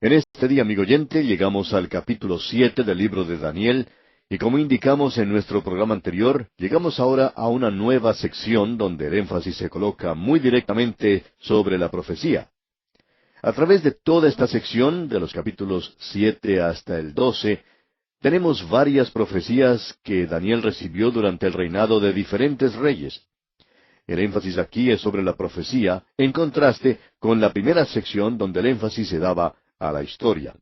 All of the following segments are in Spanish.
En este día, amigo oyente, llegamos al capítulo 7 del libro de Daniel, y como indicamos en nuestro programa anterior, llegamos ahora a una nueva sección donde el énfasis se coloca muy directamente sobre la profecía. A través de toda esta sección, de los capítulos 7 hasta el 12, tenemos varias profecías que Daniel recibió durante el reinado de diferentes reyes. El énfasis aquí es sobre la profecía, en contraste con la primera sección donde el énfasis se daba a la historia.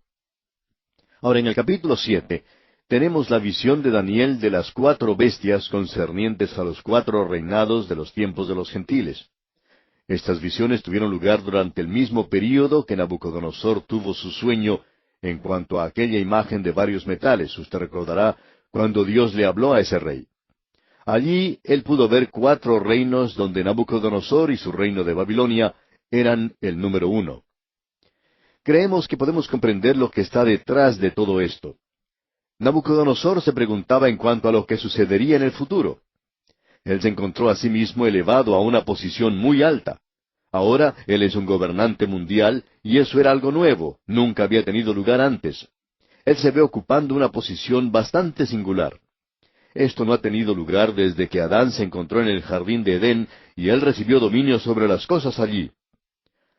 Ahora, en el capítulo 7, tenemos la visión de Daniel de las cuatro bestias concernientes a los cuatro reinados de los tiempos de los gentiles. Estas visiones tuvieron lugar durante el mismo período que Nabucodonosor tuvo su sueño en cuanto a aquella imagen de varios metales. Usted recordará cuando Dios le habló a ese rey. Allí él pudo ver cuatro reinos donde Nabucodonosor y su reino de Babilonia eran el número uno. Creemos que podemos comprender lo que está detrás de todo esto. Nabucodonosor se preguntaba en cuanto a lo que sucedería en el futuro. Él se encontró a sí mismo elevado a una posición muy alta. Ahora él es un gobernante mundial y eso era algo nuevo, nunca había tenido lugar antes. Él se ve ocupando una posición bastante singular. Esto no ha tenido lugar desde que Adán se encontró en el jardín de Edén y él recibió dominio sobre las cosas allí.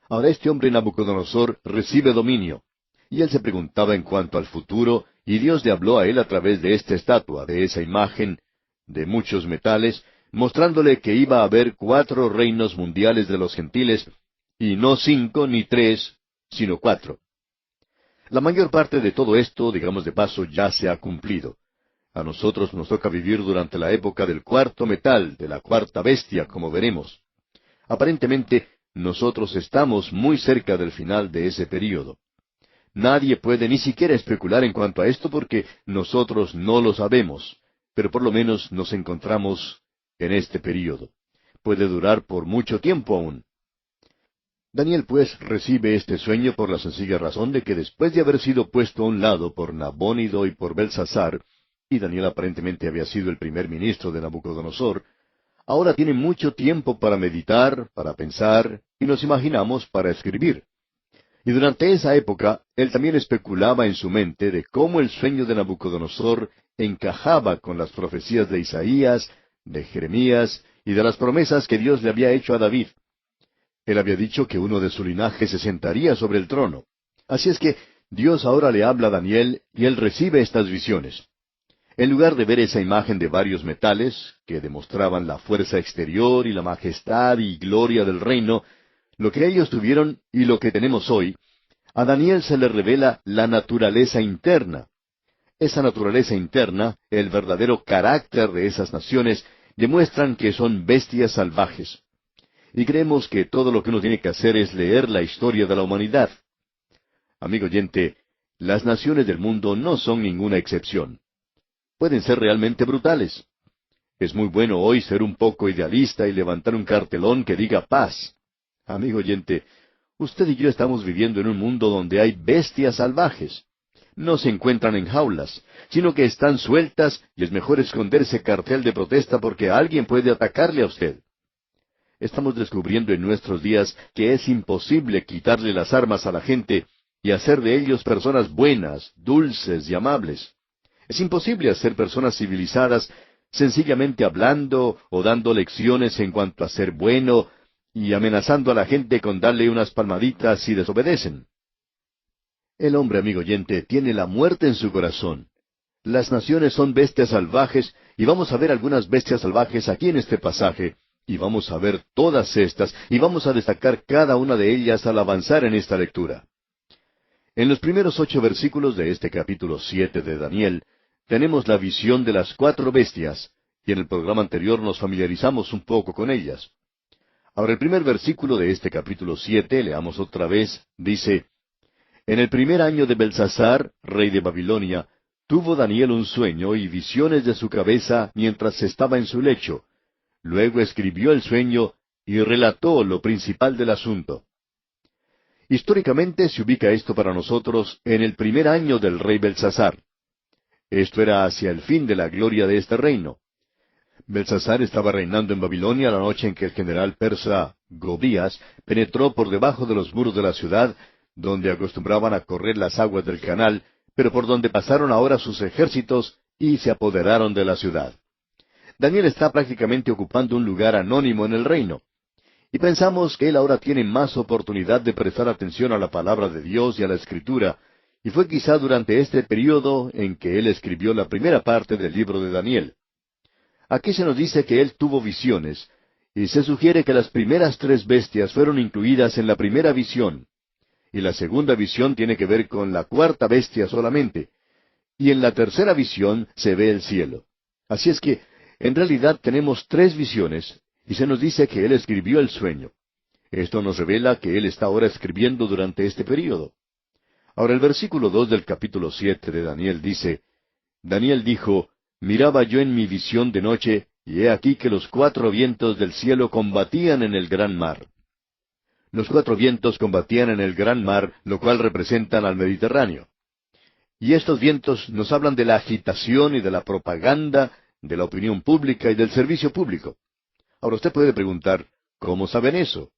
Ahora este hombre Nabucodonosor recibe dominio, y él se preguntaba en cuanto al futuro, y Dios le habló a él a través de esta estatua, de esa imagen, de muchos metales, mostrándole que iba a haber cuatro reinos mundiales de los gentiles, y no 5 ni 3, sino 4. La mayor parte de todo esto, digamos de paso, ya se ha cumplido. A nosotros nos toca vivir durante la época del cuarto metal, de la cuarta bestia, como veremos. Aparentemente, nosotros estamos muy cerca del final de ese período. Nadie puede ni siquiera especular en cuanto a esto porque nosotros no lo sabemos, pero por lo menos nos encontramos en este período. Puede durar por mucho tiempo aún. Daniel pues recibe este sueño por la sencilla razón de que después de haber sido puesto a un lado por Nabónido y por Belsasar, y Daniel aparentemente había sido el primer ministro de Nabucodonosor, ahora tiene mucho tiempo para meditar, para pensar, y nos imaginamos para escribir. Y durante esa época, él también especulaba en su mente de cómo el sueño de Nabucodonosor encajaba con las profecías de Isaías, de Jeremías, y de las promesas que Dios le había hecho a David. Él había dicho que uno de su linaje se sentaría sobre el trono. Así es que Dios ahora le habla a Daniel, y él recibe estas visiones. En lugar de ver esa imagen de varios metales, que demostraban la fuerza exterior y la majestad y gloria del reino, lo que ellos tuvieron y lo que tenemos hoy, a Daniel se le revela la naturaleza interna. Esa naturaleza interna, el verdadero carácter de esas naciones, demuestran que son bestias salvajes. Y creemos que todo lo que uno tiene que hacer es leer la historia de la humanidad. Amigo oyente, las naciones del mundo no son ninguna excepción. Pueden ser realmente brutales. Es muy bueno hoy ser un poco idealista y levantar un cartelón que diga paz. Amigo oyente, usted y yo estamos viviendo en un mundo donde hay bestias salvajes. No se encuentran en jaulas, sino que están sueltas y es mejor esconder ese cartel de protesta porque alguien puede atacarle a usted. Estamos descubriendo en nuestros días que es imposible quitarle las armas a la gente y hacer de ellos personas buenas, dulces y amables. Es imposible hacer personas civilizadas sencillamente hablando o dando lecciones en cuanto a ser bueno y amenazando a la gente con darle unas palmaditas si desobedecen. El hombre, amigo oyente, tiene la muerte en su corazón. Las naciones son bestias salvajes y vamos a ver algunas bestias salvajes aquí en este pasaje y vamos a ver todas estas y vamos a destacar cada una de ellas al avanzar en esta lectura. En los primeros 8 versículos de este capítulo 7 de Daniel, tenemos la visión de las cuatro bestias, y en el programa anterior nos familiarizamos un poco con ellas. Ahora el primer versículo de este capítulo 7, leamos otra vez, dice, En el primer año de Belsasar, rey de Babilonia, tuvo Daniel un sueño y visiones de su cabeza mientras estaba en su lecho. Luego escribió el sueño y relató lo principal del asunto. Históricamente se ubica esto para nosotros en el primer año del rey Belsasar. Esto era hacia el fin de la gloria de este reino. Belsasar estaba reinando en Babilonia la noche en que el general persa Gobías penetró por debajo de los muros de la ciudad, donde acostumbraban a correr las aguas del canal, pero por donde pasaron ahora sus ejércitos y se apoderaron de la ciudad. Daniel está prácticamente ocupando un lugar anónimo en el reino. Y pensamos que él ahora tiene más oportunidad de prestar atención a la palabra de Dios y a la Escritura, y fue quizá durante este período en que él escribió la primera parte del libro de Daniel. Aquí se nos dice que él tuvo visiones, y se sugiere que las primeras 3 bestias fueron incluidas en la primera visión, y la segunda visión tiene que ver con la 4ª bestia solamente, y en la tercera visión se ve el cielo. Así es que, en realidad tenemos 3 visiones, y se nos dice que él escribió el sueño. Esto nos revela que él está ahora escribiendo durante este período. Ahora el versículo 2 del capítulo 7 de Daniel dice, Daniel dijo, miraba yo en mi visión de noche, y he aquí que los 4 vientos del cielo combatían en el gran mar. Los 4 vientos combatían en el gran mar, lo cual representan al Mediterráneo. Y estos vientos nos hablan de la agitación y de la propaganda, de la opinión pública y del servicio público. Ahora usted puede preguntar, ¿cómo saben eso?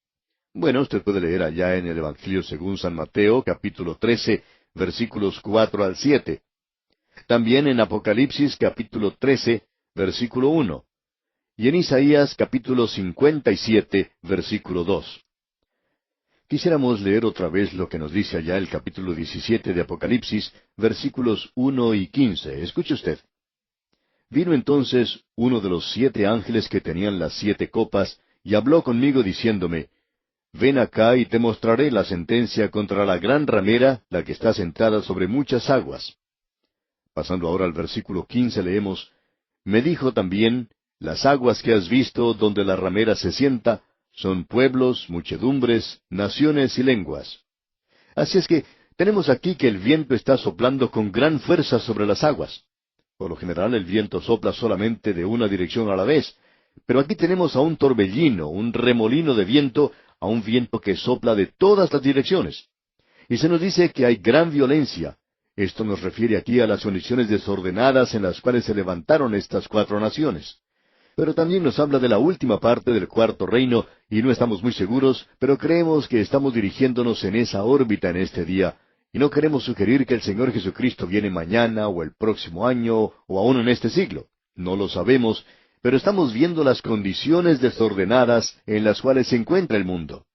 Bueno, usted puede leer allá en el Evangelio según San Mateo, capítulo 13, versículos 4 al 7. También en Apocalipsis, capítulo 13, versículo 1. Y en Isaías, capítulo 57, versículo 2. Quisiéramos leer otra vez lo que nos dice allá el capítulo 17 de Apocalipsis, versículos 1 y 15. Escuche usted. Vino entonces uno de los 7 ángeles que tenían las 7 copas, y habló conmigo diciéndome, Ven acá y te mostraré la sentencia contra la gran ramera, la que está sentada sobre muchas aguas. Pasando ahora al versículo 15 leemos, Me dijo también, Las aguas que has visto donde la ramera se sienta, son pueblos, muchedumbres, naciones y lenguas. Así es que tenemos aquí que el viento está soplando con gran fuerza sobre las aguas. Por lo general el viento sopla solamente de una dirección a la vez, pero aquí tenemos a un torbellino, un remolino de viento, a un viento que sopla de todas las direcciones. Y se nos dice que hay gran violencia. Esto nos refiere aquí a las condiciones desordenadas en las cuales se levantaron estas 4 naciones. Pero también nos habla de la última parte del 4º reino, y no estamos muy seguros, pero creemos que estamos dirigiéndonos en esa órbita en este día, y no queremos sugerir que el Señor Jesucristo viene mañana, o el próximo año, o aún en este siglo. No lo sabemos, pero estamos viendo las condiciones desordenadas en las cuales se encuentra el mundo.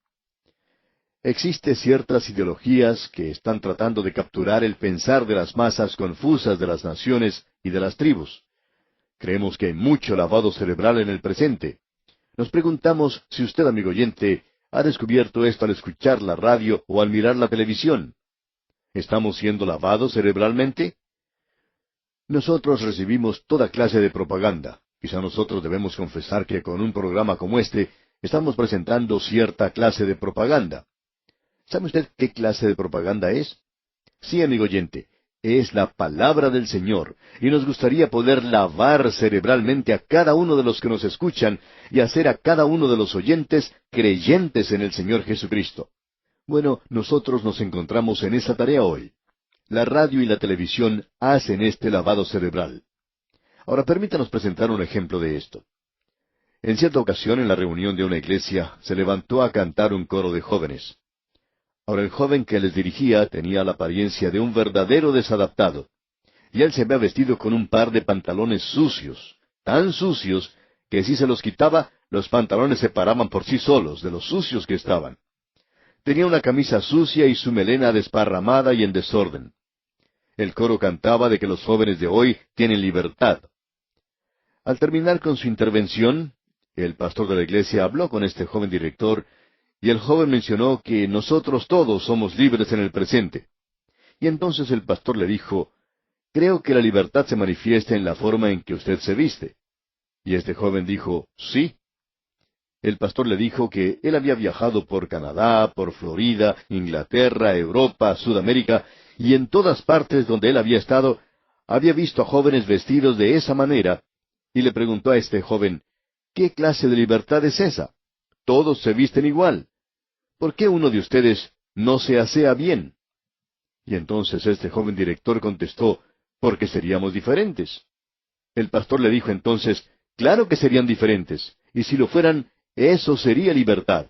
Existen ciertas ideologías que están tratando de capturar el pensar de las masas confusas de las naciones y de las tribus. Creemos que hay mucho lavado cerebral en el presente. Nos preguntamos si usted, amigo oyente, ha descubierto esto al escuchar la radio o al mirar la televisión. ¿Estamos siendo lavados cerebralmente? Nosotros recibimos toda clase de propaganda. Quizá nosotros debemos confesar que con un programa como este estamos presentando cierta clase de propaganda. ¿Sabe usted qué clase de propaganda es? Sí, amigo oyente, es la palabra del Señor, y nos gustaría poder lavar cerebralmente a cada uno de los que nos escuchan y hacer a cada uno de los oyentes creyentes en el Señor Jesucristo. Bueno, nosotros nos encontramos en esa tarea hoy. La radio y la televisión hacen este lavado cerebral. Ahora permítanos presentar un ejemplo de esto. En cierta ocasión, en la reunión de una iglesia, se levantó a cantar un coro de jóvenes. Ahora el joven que les dirigía tenía la apariencia de un verdadero desadaptado, y él se había vestido con un par de pantalones sucios, tan sucios que si se los quitaba, los pantalones se paraban por sí solos de los sucios que estaban. Tenía una camisa sucia y su melena desparramada y en desorden. El coro cantaba de que los jóvenes de hoy tienen libertad. Al terminar con su intervención, el pastor de la iglesia habló con este joven director, y el joven mencionó que nosotros todos somos libres en el presente. Y entonces el pastor le dijo, creo que la libertad se manifiesta en la forma en que usted se viste. Y este joven dijo, sí. El pastor le dijo que él había viajado por Canadá, por Florida, Inglaterra, Europa, Sudamérica, y en todas partes donde él había estado, había visto a jóvenes vestidos de esa manera, y le preguntó a este joven, ¿qué clase de libertad es esa? Todos se visten igual. ¿Por qué uno de ustedes no se asea bien? Y entonces este joven director contestó, porque seríamos diferentes. El pastor le dijo entonces, claro que serían diferentes, y si lo fueran, eso sería libertad.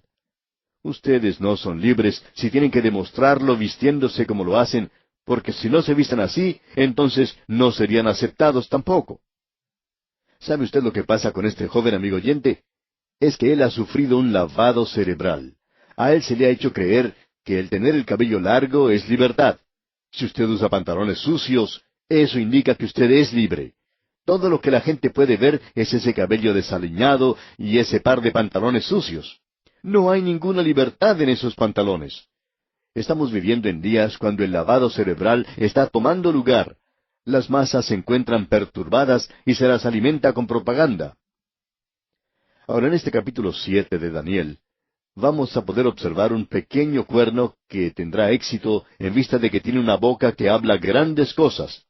Ustedes no son libres si tienen que demostrarlo vistiéndose como lo hacen, porque si no se visten así, entonces no serían aceptados tampoco. ¿Sabe usted lo que pasa con este joven amigo oyente? Es que él ha sufrido un lavado cerebral. A él se le ha hecho creer que el tener el cabello largo es libertad. Si usted usa pantalones sucios, eso indica que usted es libre. Todo lo que la gente puede ver es ese cabello desaliñado y ese par de pantalones sucios. No hay ninguna libertad en esos pantalones. Estamos viviendo en días cuando el lavado cerebral está tomando lugar. Las masas se encuentran perturbadas y se las alimenta con propaganda. Ahora, en este capítulo 7 de Daniel, vamos a poder observar un pequeño cuerno que tendrá éxito en vista de que tiene una boca que habla grandes cosas.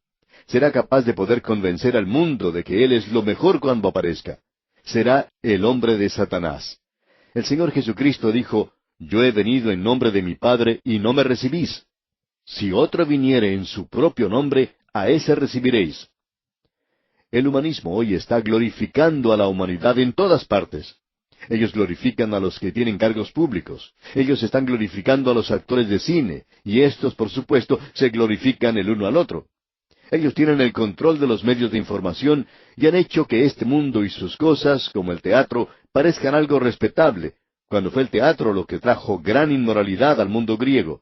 Será capaz de poder convencer al mundo de que él es lo mejor cuando aparezca. Será el hombre de Satanás. El Señor Jesucristo dijo, «Yo he venido en nombre de mi Padre y no me recibís. Si otro viniere en su propio nombre, a ese recibiréis». El humanismo hoy está glorificando a la humanidad en todas partes. Ellos glorifican a los que tienen cargos públicos. Ellos están glorificando a los actores de cine, y estos, por supuesto, se glorifican el uno al otro. Ellos tienen el control de los medios de información y han hecho que este mundo y sus cosas, como el teatro, parezcan algo respetable, cuando fue el teatro lo que trajo gran inmoralidad al mundo griego.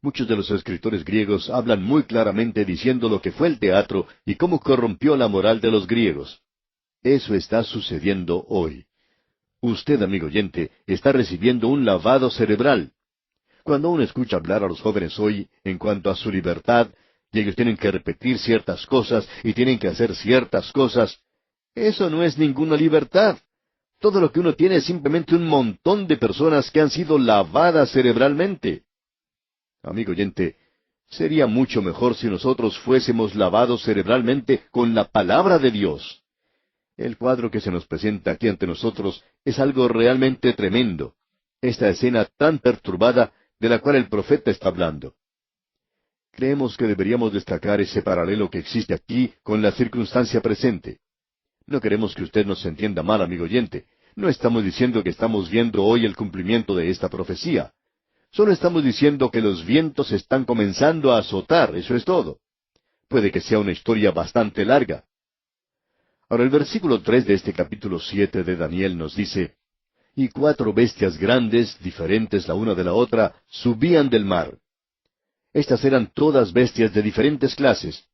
Muchos de los escritores griegos hablan muy claramente diciendo lo que fue el teatro y cómo corrompió la moral de los griegos. Eso está sucediendo hoy. Usted, amigo oyente, está recibiendo un lavado cerebral. Cuando uno escucha hablar a los jóvenes hoy en cuanto a su libertad, y ellos tienen que repetir ciertas cosas y tienen que hacer ciertas cosas, eso no es ninguna libertad. Todo lo que uno tiene es simplemente un montón de personas que han sido lavadas cerebralmente. Amigo oyente, sería mucho mejor si nosotros fuésemos lavados cerebralmente con la palabra de Dios. El cuadro que se nos presenta aquí ante nosotros es algo realmente tremendo. Esta escena tan perturbada de la cual el profeta está hablando. Creemos que deberíamos destacar ese paralelo que existe aquí con la circunstancia presente. No queremos que usted nos entienda mal, amigo oyente. No estamos diciendo que estamos viendo hoy el cumplimiento de esta profecía. Solo estamos diciendo que los vientos están comenzando a azotar, eso es todo. Puede que sea una historia bastante larga. Ahora el versículo 3 de este capítulo 7 de Daniel nos dice, «Y 4 bestias grandes, diferentes la una de la otra, subían del mar». Estas eran todas bestias de diferentes clases.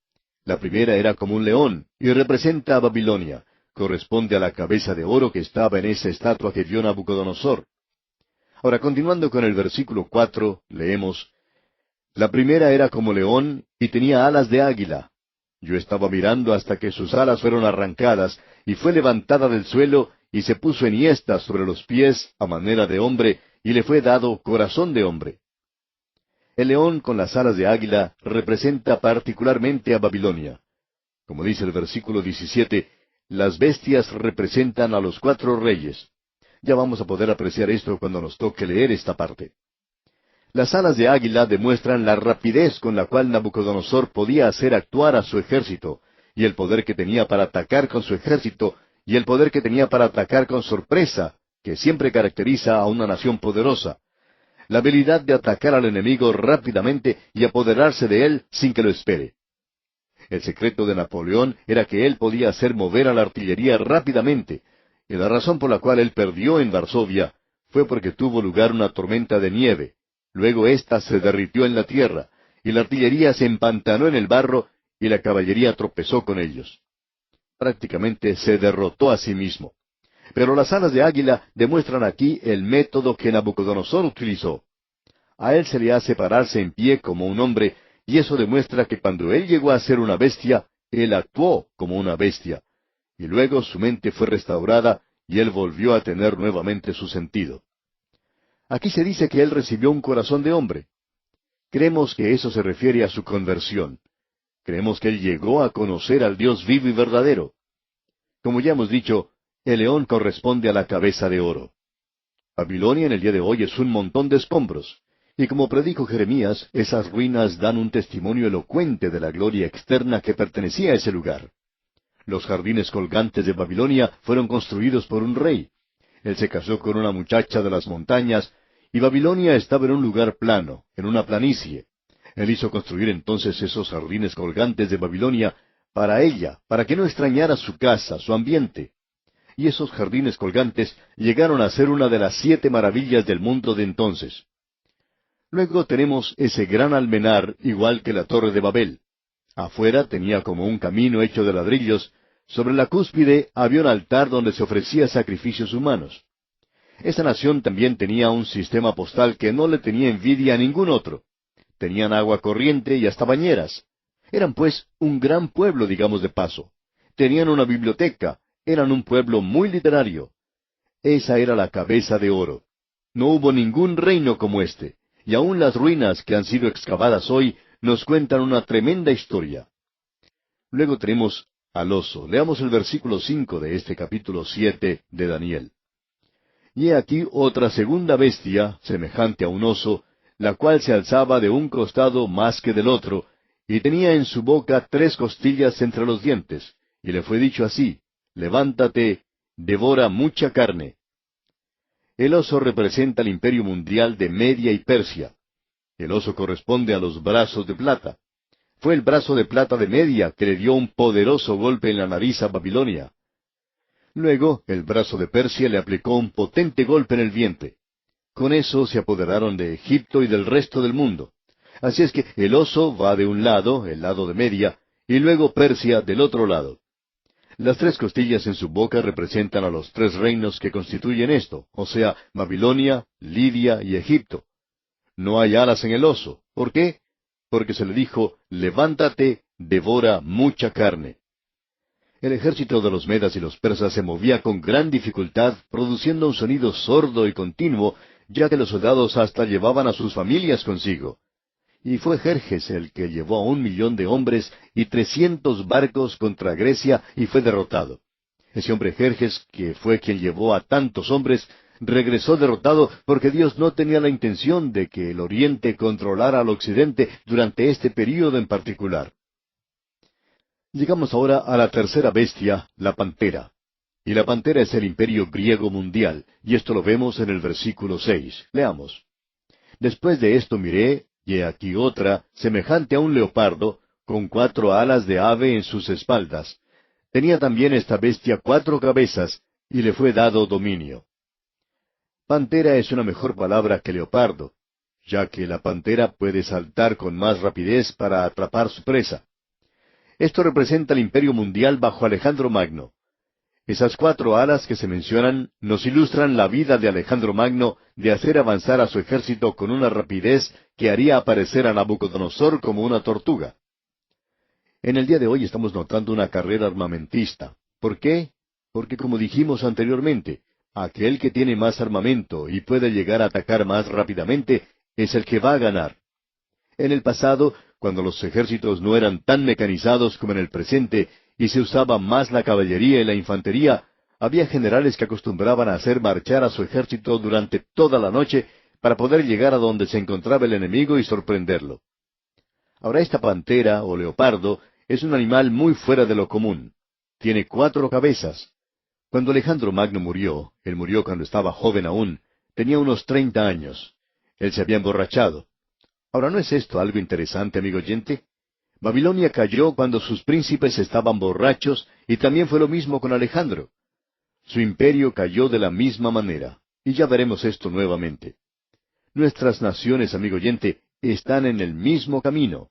La primera era como un león, y representa a Babilonia. Corresponde a la cabeza de oro que estaba en esa estatua que vio Nabucodonosor. Ahora, continuando con el versículo 4, leemos, «La primera era como león, y tenía alas de águila. Yo estaba mirando hasta que sus alas fueron arrancadas, y fue levantada del suelo, y se puso enhiesta sobre los pies, a manera de hombre, y le fue dado corazón de hombre». El león con las alas de águila representa particularmente a Babilonia. Como dice el versículo 17, las bestias representan a los 4 reyes. Ya vamos a poder apreciar esto cuando nos toque leer esta parte. Las alas de águila demuestran la rapidez con la cual Nabucodonosor podía hacer actuar a su ejército, y el poder que tenía para atacar con su ejército, y el poder que tenía para atacar con sorpresa, que siempre caracteriza a una nación poderosa. La habilidad de atacar al enemigo rápidamente y apoderarse de él sin que lo espere. El secreto de Napoleón era que él podía hacer mover a la artillería rápidamente, y la razón por la cual él perdió en Varsovia fue porque tuvo lugar una tormenta de nieve. Luego ésta se derritió en la tierra, y la artillería se empantanó en el barro, y la caballería tropezó con ellos. Prácticamente se derrotó a sí mismo. Pero las alas de águila demuestran aquí el método que Nabucodonosor utilizó. A él se le hace pararse en pie como un hombre, y eso demuestra que cuando él llegó a ser una bestia, él actuó como una bestia. Y luego su mente fue restaurada, y él volvió a tener nuevamente su sentido. Aquí se dice que él recibió un corazón de hombre. Creemos que eso se refiere a su conversión. Creemos que él llegó a conocer al Dios vivo y verdadero. Como ya hemos dicho, el león corresponde a la cabeza de oro. Babilonia en el día de hoy es un montón de escombros. Y como predijo Jeremías, esas ruinas dan un testimonio elocuente de la gloria externa que pertenecía a ese lugar. Los jardines colgantes de Babilonia fueron construidos por un rey. Él se casó con una muchacha de las montañas, y Babilonia estaba en un lugar plano, en una planicie. Él hizo construir entonces esos jardines colgantes de Babilonia para ella, para que no extrañara su casa, su ambiente. Y esos jardines colgantes llegaron a ser una de las 7 maravillas del mundo de entonces. Luego tenemos ese gran almenar, igual que la Torre de Babel. Afuera tenía como un camino hecho de ladrillos. Sobre la cúspide había un altar donde se ofrecía sacrificios humanos. Esa nación también tenía un sistema postal que no le tenía envidia a ningún otro. Tenían agua corriente y hasta bañeras. Eran pues un gran pueblo, digamos de paso. Tenían una biblioteca. Eran un pueblo muy literario. Esa era la cabeza de oro. No hubo ningún reino como este, y aun las ruinas que han sido excavadas hoy nos cuentan una tremenda historia. Luego tenemos al oso. Leamos el versículo 5 de este capítulo 7 de Daniel. Y he aquí otra segunda bestia, semejante a un oso, la cual se alzaba de un costado más que del otro, y tenía en su boca 3 costillas entre los dientes, y le fue dicho así: Levántate, devora mucha carne. El oso representa el imperio mundial de Media y Persia. El oso corresponde a los brazos de plata. Fue el brazo de plata de Media que le dio un poderoso golpe en la nariz a Babilonia. Luego, el brazo de Persia le aplicó un potente golpe en el vientre. Con eso se apoderaron de Egipto y del resto del mundo. Así es que el oso va de un lado, el lado de Media, y luego Persia del otro lado. Las 3 costillas en su boca representan a los 3 reinos que constituyen esto, o sea, Babilonia, Lidia y Egipto. No hay alas en el oso. ¿Por qué? Porque se le dijo: Levántate, devora mucha carne. El ejército de los medas y los persas se movía con gran dificultad, produciendo un sonido sordo y continuo, ya que los soldados hasta llevaban a sus familias consigo. Y fue Jerjes el que llevó a 1,000,000 de hombres y 300 barcos contra Grecia y fue derrotado. Ese hombre Jerjes, que fue quien llevó a tantos hombres, regresó derrotado porque Dios no tenía la intención de que el Oriente controlara al Occidente durante este período en particular. Llegamos ahora a la tercera bestia, la pantera. Y la pantera es el imperio griego mundial, y esto lo vemos en el versículo 6. Leamos. Después de esto miré, y he aquí otra, semejante a un leopardo, con 4 alas de ave en sus espaldas. Tenía también esta bestia 4 cabezas, y le fue dado dominio. Pantera es una mejor palabra que leopardo, ya que la pantera puede saltar con más rapidez para atrapar su presa. Esto representa el imperio mundial bajo Alejandro Magno. Esas 4 alas que se mencionan nos ilustran la vida de Alejandro Magno de hacer avanzar a su ejército con una rapidez que haría aparecer a Nabucodonosor como una tortuga. En el día de hoy estamos notando una carrera armamentista. ¿Por qué? Porque, como dijimos anteriormente, aquel que tiene más armamento y puede llegar a atacar más rápidamente es el que va a ganar. En el pasado, cuando los ejércitos no eran tan mecanizados como en el presente, y se usaba más la caballería y la infantería, había generales que acostumbraban a hacer marchar a su ejército durante toda la noche para poder llegar a donde se encontraba el enemigo y sorprenderlo. Ahora esta pantera o leopardo es un animal muy fuera de lo común. Tiene 4 cabezas. Cuando Alejandro Magno murió, él murió cuando estaba joven aún, tenía unos 30 años. Él se había emborrachado. Ahora, ¿no es esto algo interesante, amigo oyente? Babilonia cayó cuando sus príncipes estaban borrachos, y también fue lo mismo con Alejandro. Su imperio cayó de la misma manera, y ya veremos esto nuevamente. Nuestras naciones, amigo oyente, están en el mismo camino.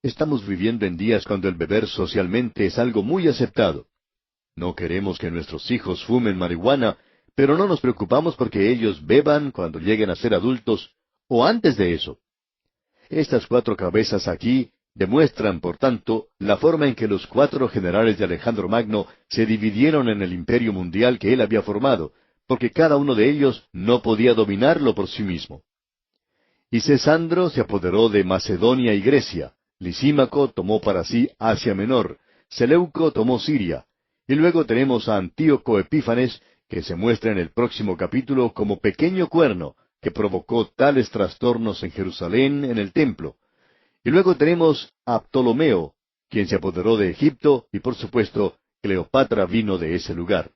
Estamos viviendo en días cuando el beber socialmente es algo muy aceptado. No queremos que nuestros hijos fumen marihuana, pero no nos preocupamos porque ellos beban cuando lleguen a ser adultos, o antes de eso. Estas 4 cabezas aquí demuestran, por tanto, la forma en que los 4 generales de Alejandro Magno se dividieron en el imperio mundial que él había formado, porque cada uno de ellos no podía dominarlo por sí mismo. Y Cesandro se apoderó de Macedonia y Grecia, Lisímaco tomó para sí Asia Menor, Seleuco tomó Siria, y luego tenemos a Antíoco Epífanes, que se muestra en el próximo capítulo como pequeño cuerno, que provocó tales trastornos en Jerusalén en el templo. Y luego tenemos a Ptolomeo, quien se apoderó de Egipto, y por supuesto, Cleopatra vino de ese lugar.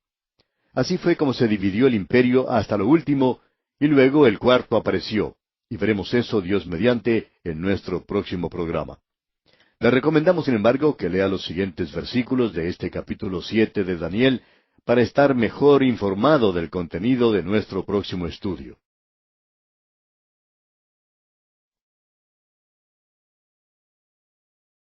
Así fue como se dividió el imperio hasta lo último, y luego el cuarto apareció. Y veremos eso, Dios mediante, en nuestro próximo programa. Le recomendamos, sin embargo, que lea los siguientes versículos de este capítulo 7 de Daniel para estar mejor informado del contenido de nuestro próximo estudio.